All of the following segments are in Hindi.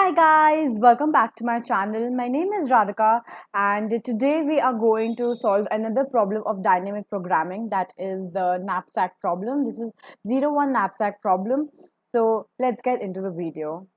Hi guys, welcome back to my channel. My name is Radhika and today we are going to solve another problem of dynamic programming, that is the knapsack problem. This is 01 knapsack problem. So let's get into the video.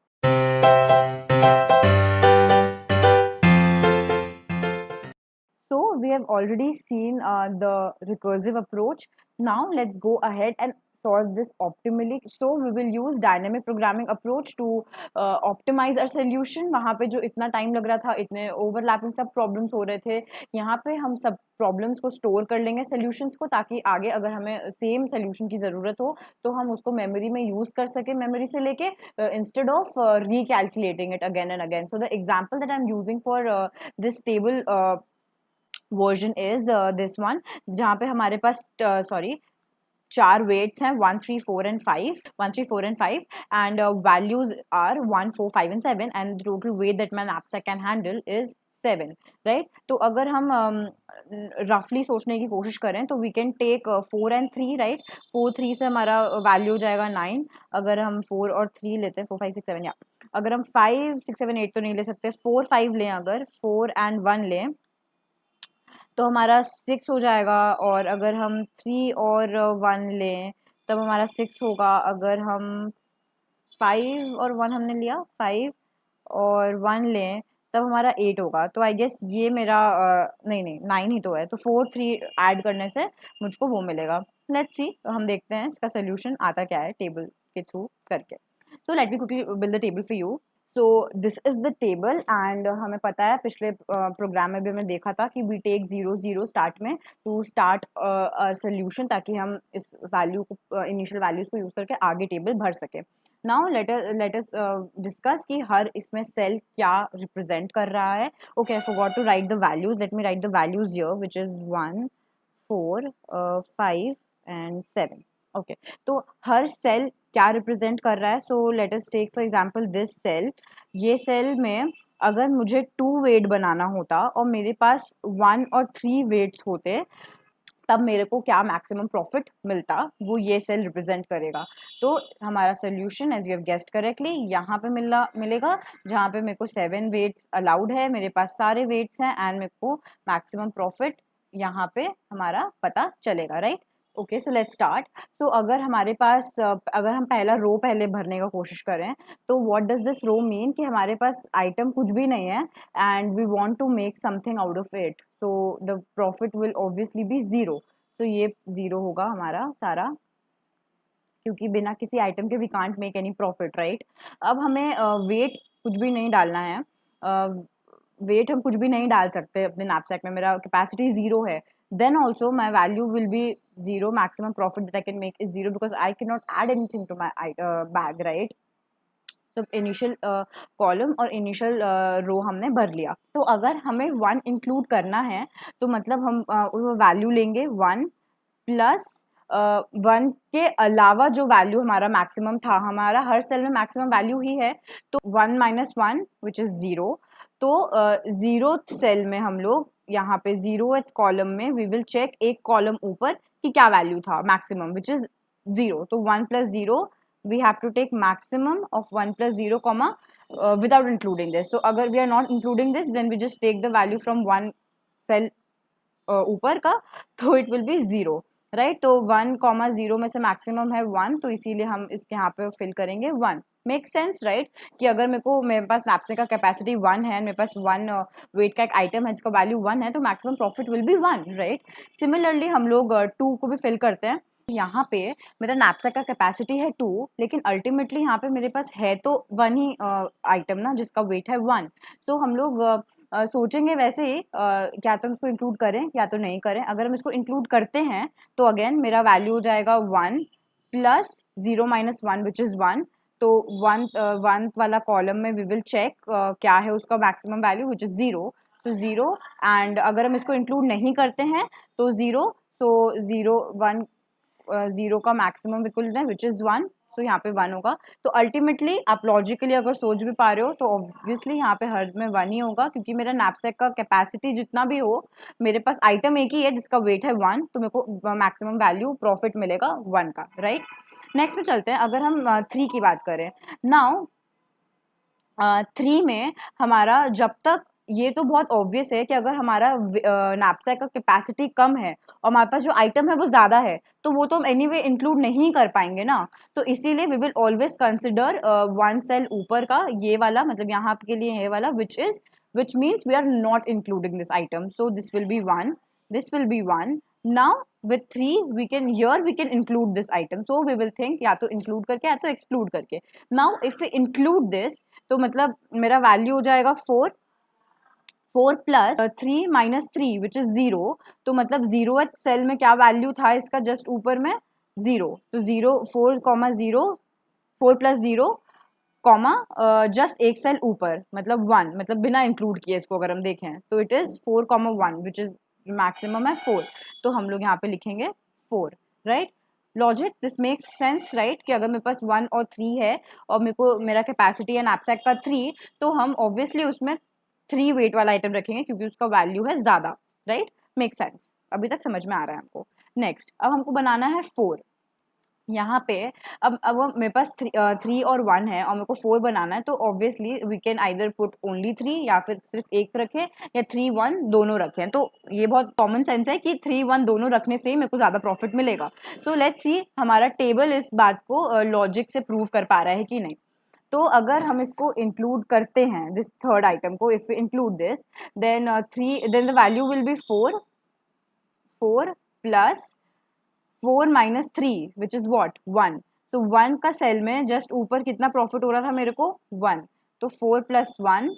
So we have already seen the recursive approach. Now let's go ahead and solve this optimally. So we will use dynamic programming approach to optimize our solution. वहाँ पे जो इतना टाइम लग रहा था, इतने ओवरलैपिंग सब प्रॉब्लम्स हो रहे थे, यहाँ पे हम सब प्रॉब्लम्स को स्टोर कर लेंगे सॉल्यूशंस को, ताकि आगे अगर हमें सेम सॉल्यूशन की ज़रूरत हो तो हम उसको मेमोरी में यूज़ कर सकें, मेमोरी से लेके instead of recalculating it again and again. So the example that I'm using for this table version is this one, जहाँ पे हमारे पास चार वेट्स हैं 1 3 4 and 5 and values are 1 4 5 and 7 and total weight that my knapsack can handle is 7, right. तो अगर हम रफली सोचने की कोशिश करें तो we can take 4 and 3, right. 4 3 से हमारा वैल्यू हो जाएगा 9. अगर हम 4 और 3 लेते हैं, 4 5 6 7, या अगर हम 5 6 7 8 तो नहीं ले सकते, 4 5 लें, अगर 4 एंड 1 लें तो हमारा 6 हो जाएगा. और अगर हम 3 और 1 लें तब हमारा 6 होगा. अगर हम 5 और 1 हमने लिया, 5 और 1 लें तब हमारा 8 होगा. तो आई गेस ये मेरा नहीं 9 ही तो है, तो 4 3 ऐड करने से मुझको वो मिलेगा. लेट्स सी, हम देखते हैं इसका सोल्यूशन आता क्या है टेबल के थ्रू करके. So let me quickly build the table for you. So this is the table and हमें पता है, पिछले प्रोग्राम में भी हमें देखा था कि वी टेक 0 0 स्टार्ट में टू स्टार्ट सोल्यूशन, ताकि हम इस वैल्यू को, इनिशियल वैल्यूज को यूज करके आगे टेबल भर सके. नाउ लेट अस डिस्कस कि हर इसमें सेल क्या रिप्रेजेंट कर रहा है. Okay, I forgot to write the values. Let me write the values here, which is 1 4 5 and 7. Okay, तो हर सेल क्या रिप्रेजेंट कर रहा है. So let us take for example this cell. ये सेल में अगर मुझे 2 वेट बनाना होता और मेरे पास 1 और 3 वेट्स होते, तब मेरे को क्या मैक्सिमम प्रॉफिट मिलता, वो ये सेल रिप्रेजेंट करेगा. तो हमारा solution, as you have guessed correctly, यहाँ पे मिलेगा जहाँ पे मेरे को 7 वेट्स अलाउड है, मेरे पास सारे वेट्स हैं एंड मेरे को मैक्सिमम प्रॉफिट यहाँ पे हमारा पता चलेगा, right. Okay, so let's start. तो अगर हमारे पास अगर हम पहला रो पहले भरने का कोशिश करें, तो what does this row mean कि हमारे पास आइटम कुछ भी नहीं है and we want to make something out of it, so the profit will obviously be 0. तो ये 0 होगा हमारा सारा, क्योंकि बिना किसी आइटम के we can't make any profit, right. अब हमें वेट कुछ भी नहीं डालना है. वेट हम कुछ भी नहीं डाल सकते अपने knapsack में. मेरा कैपेसिटी 0 है. then also my value will be 0. maximum profit that I can make is 0 because I cannot add anything to my bag, right. तो इनिशियल कॉलम और इनिशियल रो हमने भर लिया. तो अगर हमें 1 इंक्लूड करना है तो मतलब हम वो वैल्यू लेंगे 1 प्लस 1 के अलावा जो वैल्यू हमारा मैक्सिमम था. हमारा हर सेल में मैक्सिमम वैल्यू ही है, तो 1 माइनस 1 विच इज़ 0. तो 0th सेल में हम लोग यहाँ पे 0th कॉलम में वी विल चेक एक कॉलम ऊपर कि क्या वैल्यू था मैक्सिमम, विच इज़ 0. तो 1 plus 0, we have to take maximum of 1 plus 0 comma without including this. So अगर we are not including this, then we just take the value from one cell ऊपर का, तो it will be 0, right. तो 1 comma 0 में से maximum है 1, तो इसीलिए हम इसके यहाँ पे fill करेंगे 1. मेक सेंस, राइट, कि अगर मेरे पास knapsack का कैपेसिटी 1 है, मेरे पास 1 वेट का एक आइटम है जिसका वैल्यू 1 है, तो maximum profit will be 1, right. Similarly हम लोग 2 को भी फिल करते हैं. यहाँ पे मेरा knapsack का कैपेसिटी है 2, लेकिन अल्टीमेटली यहाँ पे मेरे पास है तो 1 ही आइटम ना, जिसका वेट है 1. तो हम लोग सोचेंगे वैसे ही, क्या तो हम इसको इंक्लूड करें या तो नहीं करें. अगर हम इसको इंक्लूड करते हैं तो अगेन मेरा वैल्यू हो जाएगा 1 प्लस 0 माइनस 1 विच इज़ 1. तो 1 वाला कॉलम में वी विल चेक क्या है उसका मैक्सिमम वैल्यू, विच इज़ 0. तो 0, एंड अगर हम इसको इंक्लूड नहीं करते हैं तो 0. तो 0 का मैक्सिमम इक्वल है विच इज़ 1. तो यहाँ पे 1 होगा. तो अल्टीमेटली आप लॉजिकली अगर सोच भी पा रहे हो तो ऑब्वियसली यहाँ पे हर में 1 ही होगा, क्योंकि मेरा knapsack का कैपेसिटी जितना भी हो, मेरे पास आइटम एक ही है जिसका वेट है 1, तो मेरे को मैक्सिमम वैल्यू प्रॉफिट मिलेगा 1 का, राइट. नेक्स्ट में चलते हैं. अगर हम 3 की बात करें नाउ, 3 में हमारा जब तक, ये तो बहुत ऑब्वियस है कि अगर हमारा नैपसैक का कैपेसिटी कम है और हमारे पास जो आइटम है वो ज़्यादा है, तो वो तो हम एनीवे इंक्लूड नहीं कर पाएंगे ना। तो इसीलिए we will always consider one cell ऊपर का ये वाला, मतलब यहाँ के लिए ये वाला, which means we are not including this item. So this will be 1, this will be 1. Now with 3 we can include this item. So we will think या तो include करके या तो exclude करके. Now if we include this, तो मतलब मेरा वैल्यू हो जाएगा 4 प्लस 3 माइनस 3 विच इज 0। तो मतलब 0th सेल में क्या वैल्यू था इसका, जस्ट ऊपर में 0। तो 4 प्लस 0 कॉमा जस्ट एक सेल ऊपर, मतलब 1, मतलब बिना इंक्लूड किए इसको अगर हम देखें तो it is 4,1 which is maximum है 4। तो हम लोग यहाँ पे लिखेंगे 4, right. Logic, this makes sense, right, कि अगर मेरे पास 1 और 3 है और मेरे को मेरा कैपेसिटी है नैपसैक का 3, तो हम ऑब्वियसली उसमें 3 वेट वाला आइटम रखेंगे क्योंकि उसका वैल्यू है ज़्यादा, राइट। मेक सेंस, अभी तक समझ में आ रहा है हमको। नेक्स्ट, अब हमको बनाना है 4 यहाँ पे। अब मेरे पास 3 और 1 है और मेरे को 4 बनाना है, तो obviously we can either put only 3 या फिर सिर्फ एक रखें या 3 1 दोनों रखें। तो ये बहुत कॉमन सेंस है कि 3 1 दोनों रखने से ही मेरे को ज़्यादा प्रॉफिट मिलेगा। सो लेट्स सी हमारा टेबल इस बात को लॉजिक से प्रूव कर पा रहा है कि नहीं। तो अगर हम इसको इंक्लूड करते हैं, दिस थर्ड आइटम को, if we include this, then then the value will be 4 plus 4 minus 3 which is what 1। तो 1 का सेल में जस्ट ऊपर कितना प्रॉफिट हो रहा था मेरे को 1। तो 4 plus 1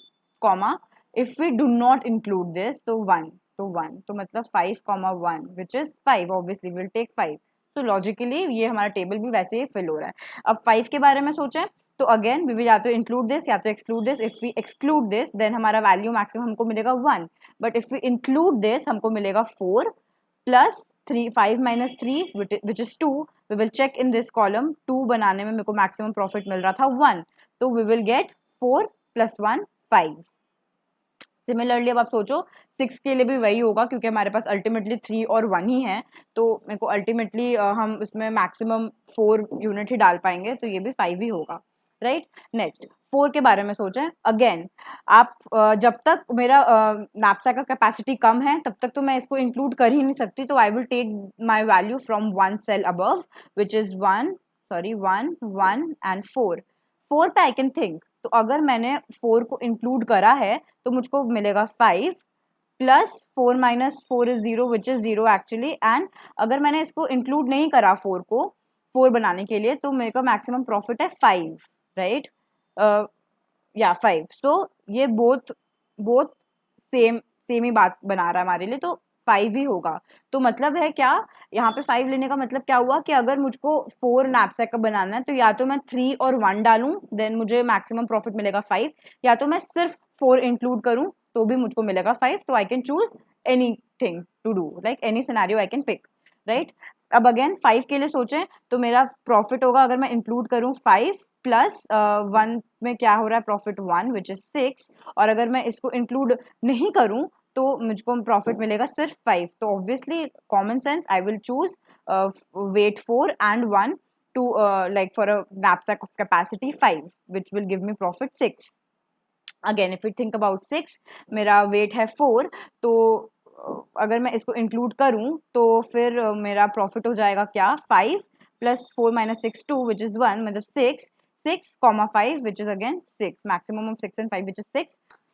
comma, if we do not include this तो 1, तो मतलब 5,1 which is 5, obviously will take 5। तो लॉजिकली ये हमारा टेबल भी वैसे ही फिल हो रहा है। अब 5 के बारे में सोचें तो अगेन वी विल या तो इंक्लूड दिस या तो exclude this. If we exclude this then हमारा वैल्यू मैक्सिमम हमको मिलेगा 1, but if we include this हमको मिलेगा 4 plus 3, 5 minus 3 which is 2। We will check in this column, 2 बनाने में मेरे को मैक्सिमम प्रॉफिट मिल रहा था 1, तो we will get 4 plus 1 5। Similarly अब आप सोचो 6 के लिए भी वही होगा क्योंकि हमारे पास अल्टीमेटली 3 और 1 ही है, तो मेरे को अल्टीमेटली हम उसमें मैक्सिमम 4 यूनिट ही डाल पाएंगे, तो ये भी 5 ही होगा, राइट। नेक्स्ट 4 के बारे में सोचें। अगेन आप जब तक मेरा नैपसैक का कैपेसिटी कम है तब तक तो मैं इसको इंक्लूड कर ही नहीं सकती, तो I will take my value from 1 cell above which is 1 and 4 पे आई कैन थिंक। तो अगर मैंने 4 को इंक्लूड करा है तो मुझको मिलेगा 5 plus 4 minus 4 is 0 which is 0 actually. And अगर मैंने इसको इंक्लूड नहीं करा 4 को 4 बनाने के लिए तो मेरे का मैक्सिमम प्रॉफिट है 5, राइट, या 5। सो ये बोथ सेम ही बात बना रहा है हमारे लिए, तो 5 ही होगा। तो मतलब है क्या, यहाँ पे 5 लेने का मतलब क्या हुआ कि अगर मुझको 4 नैपसैक का बनाना है तो या तो मैं 3 और 1 डालूं देन मुझे मैक्सिमम प्रॉफिट मिलेगा 5, या तो मैं सिर्फ 4 इंक्लूड करूं तो भी मुझको मिलेगा 5। तो I can choose anything to do, like any scenario I can pick, right. अब अगेन 5 के लिए सोचें तो मेरा प्रॉफिट होगा अगर मैं इंक्लूड करूं 5 प्लस 1 में क्या हो रहा है प्रॉफिट 1 विच इज 6, और अगर मैं इसको इंक्लूड नहीं करूं तो मुझको प्रॉफिट मिलेगा सिर्फ 5। तो obviously common sense I will choose weight 4 and 1 to like for a knapsack of capacity 5 which will give me profit 6। Again if you think about 6, मेरा वेट है 4, तो अगर मैं इसको इंक्लूड करूं तो फिर मेरा प्रॉफिट हो जाएगा क्या 5 प्लस 4 माइनस 6 2 विच इज 1, मतलब 6 comma 5 which is again 6, maximum of 6 and 5 which is 6।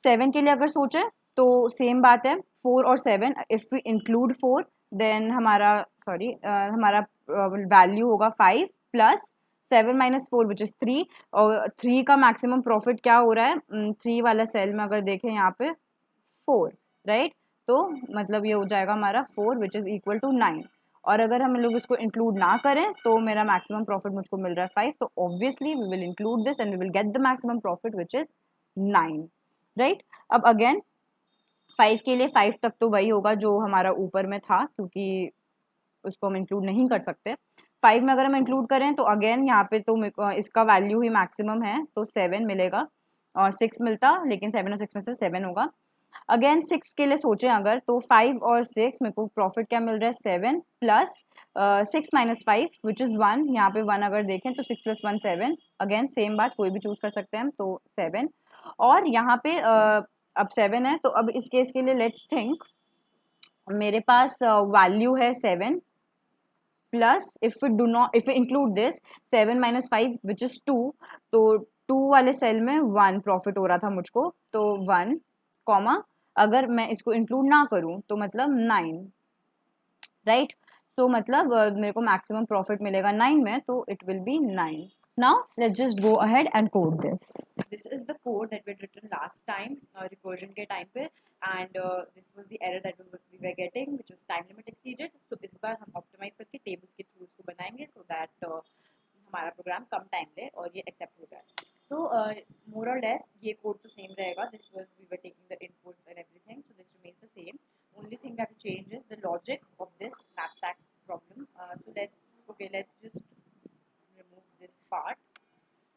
7 के लिए अगर सोचें तो सेम बात है 4 और 7, इफ वी इंक्लूड 4 देन हमारा हमारा वैल्यू होगा 5 प्लस 7 माइनस 4 विच इज 3, और 3 का मैक्सिमम प्रॉफिट क्या हो रहा है 3 वाला सेल में अगर देखें यहाँ पे 4, राइट। तो मतलब ये हो जाएगा हमारा 4 विच इज इक्वल टू 9, और अगर हम लोग इसको इंक्लूड ना करें तो मेरा मैक्सिमम प्रॉफिट मुझको मिल रहा है 5। तो obviously we will include this and we will get the maximum profit which is 9, right. अब अगेन 5 के लिए 5 तक तो वही होगा जो हमारा ऊपर में था क्योंकि उसको हम इंक्लूड नहीं कर सकते। 5 में अगर हम इंक्लूड करें तो अगेन यहाँ पे तो इसका वैल्यू ही मैक्सिमम है, तो 7 मिलेगा और 6 मिलता, लेकिन 7 और 6 में से 7 होगा। अगेन 6 के लिए सोचें अगर तो 5 और 6 मेरे को प्रॉफिट क्या मिल रहा है 7 प्लस 6 माइनस 5 विच इज़ 1। यहाँ पे 1 अगर देखें तो 6 प्लस 1 7, अगेन सेम बात, कोई भी चूज कर सकते हैं हम, तो 7। और यहाँ पे अब 7 है, तो अब इस केस के लिए लेट्स थिंक, मेरे पास वैल्यू है 7 plus, if we include this 7 minus 5 which is 2, तो 2 वाले सेल में 1 प्रॉफिट हो रहा था मुझको, तो 1 कॉमा, अगर मैं इसको इंक्लूड ना करूं तो मतलब 9, राइट। सो मतलब मेरे को मैक्सिमम प्रॉफिट मिलेगा 9 में, तो it will B 9. Now let's just go ahead and code this. This is the code that we had written last time, recursion के time पे, and this was the error that we were getting, which was time limit exceeded. So इस बार हम optimize करके tables के through उसको बनाएंगे so that हमारा प्रोग्राम कम टाइम ले और ये एक्सेप्ट हो जाए. So more or less ये कोड तो सेम रहेगा. This was, we were taking the inputs and everything, so this remains the same. Only thing that changes the logic of this knapsack problem. So let's just remove this part.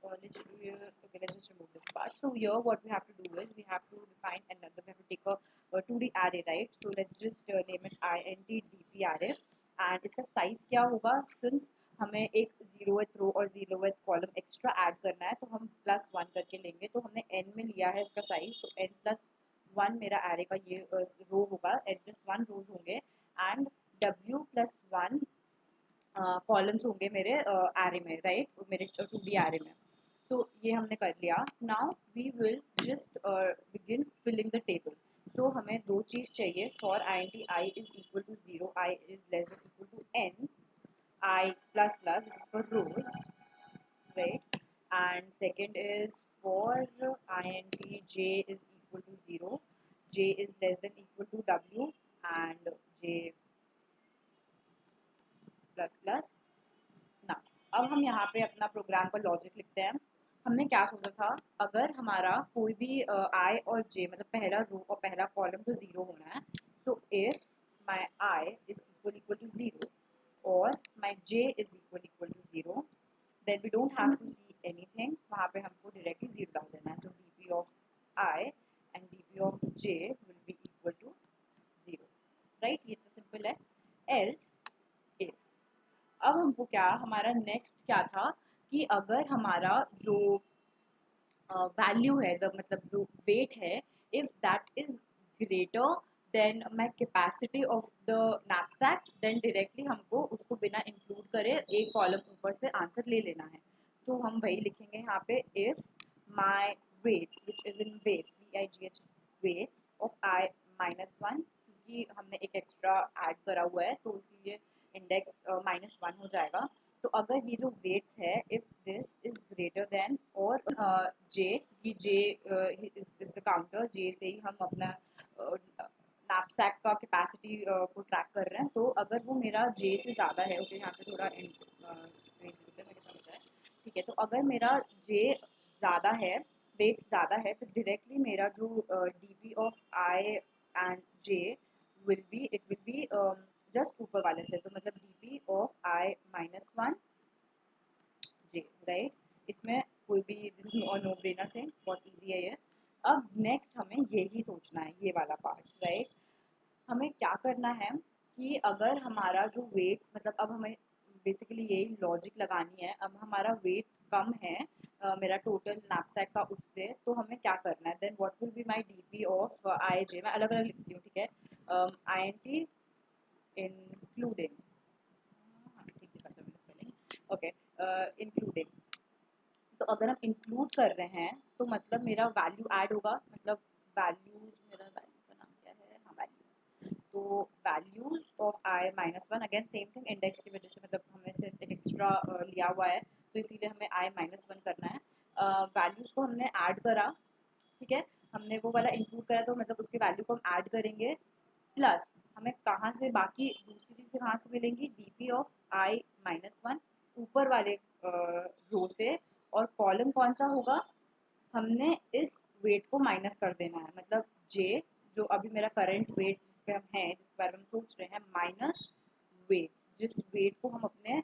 Okay, let's just remove this part. So here what we have to do is we have to define another, we have to take a 2D array, right? So let's just name it int dp array, and इसका size क्या होगा, since हमें एक 0th रो और 0th कॉलम एक्स्ट्रा ऐड करना है, तो हम +1 करके लेंगे. तो हमने n में लिया है इसका साइज, तो n+1 मेरा एरे का ये रो होगा, n+1 रोज होंगे, एंड w+1 कॉलम्स होंगे मेरे एरे में, राइट, मेरे 2D एरे में. तो ये हमने कर लिया. Now we will just begin filling the table. तो हमें दो चीज़ चाहिए. For int I is equal to 0, I is less than equal to n, I plus plus, this is for rows, right. And second is for int j is equal to 0, j is less than equal to w, and j plus plus. ना, अब हम यहाँ पे अपना प्रोग्राम का लॉजिक लिखते हैं. हमने क्या सोचा था, अगर हमारा कोई भी आई और जे, मतलब पहला रो और पहला कॉलम तो 0 होना है, तो if my I is equal to 0 और my J is equal to 0, then we don't have to see anything. वहाँ पे हमको डायरेक्टली 0 डाल देना है. तो D P of I and D P of J will be equal to 0, right. ये तो सिंपल है. एल्स इफ, अब हमको क्या, हमारा नेक्स्ट क्या था कि अगर हमारा जो वैल्यू है, मतलब जो वेट है, if that is greater than my capacity of the knapsack, then directly हमको उसको बिना इंक्लूड करे एक कॉलम ऊपर से आंसर ले लेना है. तो हम वही लिखेंगे यहाँ पे, if my weight which is in weights, VIGH weights of I -1, क्योंकि हमने एक एक्स्ट्रा ऐड करा हुआ है तो इसीलिए इंडेक्स -1 हो जाएगा. तो अगर ये जो वेट्स है, if this is greater then और जे, ये जे इज द काउंटर, जे से ही हम अपना knapsack का कैपेसिटी को ट्रैक कर रहे हैं. तो अगर वो मेरा जे से ज़्यादा है, ओके यहाँ पे थोड़ा मेरे समझ आए, ठीक है. तो अगर मेरा जे ज़्यादा है, वेट ज़्यादा है, तो डायरेक्टली मेरा जो D P of I and J will be, it will be just ऊपर वाले से, तो मतलब D P of I -1 J, right. इसमें कोई भी, this is no brainer thing, बहुत ईजी है ये. अब नेक्स्ट हमें यही सोचना है, ये वाला पार्ट, राइट. हमें क्या करना है कि अगर हमारा जो वेट्स, मतलब अब हमें बेसिकली यही लॉजिक लगानी है. अब हमारा वेट कम है मेरा टोटल knapsack का उससे, तो हमें क्या करना है, then what will be my DP of I J. मैं अलग अलग लिखती हूँ, ठीक है. INT इंक्लूडिंग, ठीक है, करता हूँ स्पेलिंग, ओके, इंक्लूडिंग. तो अगर हम इंक्लूड कर रहे हैं तो मतलब मेरा वैल्यू ऐड होगा, मतलब वैल्यूज, मेरा वैल्यू का नाम क्या है, हाँ वैल्यूज. तो values of I -1, again same thing, index की वजह से, मतलब हमने सिर्फ एक एक्स्ट्रा लिया हुआ है तो इसीलिए हमें आई -1 करना है. वैल्यूज को हमने ऐड करा, ठीक है, हमने वो वाला इंक्लूड करा, तो मतलब उसके वैल्यू को हम ऐड करेंगे. प्लस हमें कहाँ से बाकी दूसरी चीज़ें कहाँ से मिलेंगी, डी पी ऑफ आई -1 ऊपर वाले रो से, और कॉलम कौन सा होगा, हमने इस वेट को माइनस कर देना है, मतलब जे, जो अभी मेरा करंट वेट जिस पे हम हैं, जिसके बारे में हम सोच रहे हैं, माइनस वेट, जिस वेट को हम अपने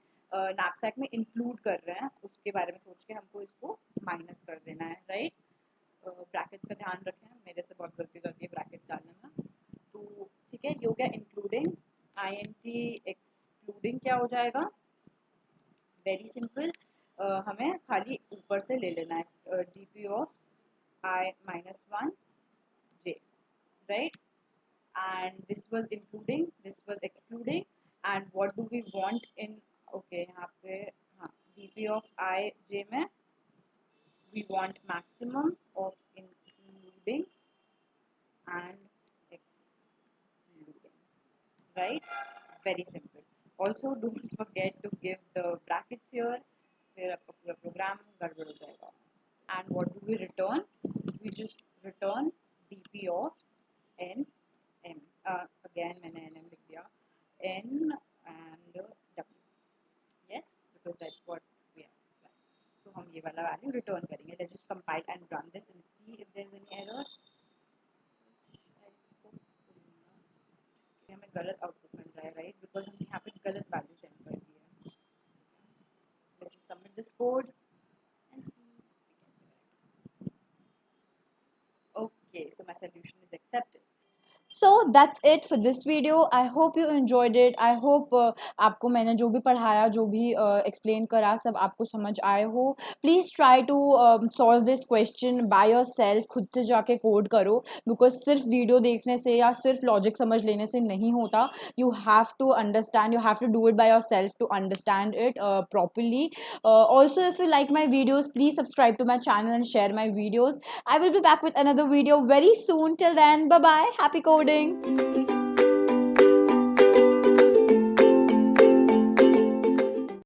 knapsack में इंक्लूड कर रहे हैं, उसके बारे में सोच के हमको इसको माइनस कर देना है, राइट. ब्रैकेट्स का ध्यान रखें, मेरे से बहुत गलती हो जाती है ब्रैकेट्स डालने में. तो ठीक है, ये हो गया इंक्लूडिंग. INT एक्सक्लूडिंग क्या हो जाएगा, वेरी सिंपल, हमें खाली ऊपर से ले लेना है D P of I minus 1 j, right? And this was including, this was excluding, and what do we want in, okay, यहाँ पे हाँ dp of I j में we want maximum of including and excluding, right? Very simple. Also, don't forget to give the brackets here. फिर आपका पूरा प्रोग्राम गड़बड़ हो जाएगा. And what do we return? We just return dp of n m. Again मैंने n m लिख दिया. N and w. Yes, because that's what we have. So हम ये वाला value return करेंगे. Let's just compile and run this and see if there's any error. हमें गलत आउटपुट मिल रहा है, राइट? बिकॉज हमने यहाँ पे गलत वैल्यू सेंड कर दी है. Let's submit this code and see. Okay, so my solution is accepted. So that's it for this video. I hope you enjoyed it. I hope आपको मैंने जो भी पढ़ाया, जो भी explain करा, सब आपको समझ आए हो. Please try to solve this question by yourself. खुद से जाके कोड करो, because सिर्फ वीडियो देखने से या सिर्फ लॉजिक समझ लेने से नहीं होता. You have to understand. You have to do it by yourself to understand it properly. Also, if you like my videos, please subscribe to my channel and share my videos. I will be back with another video very soon. Till then, bye bye. Happy coding.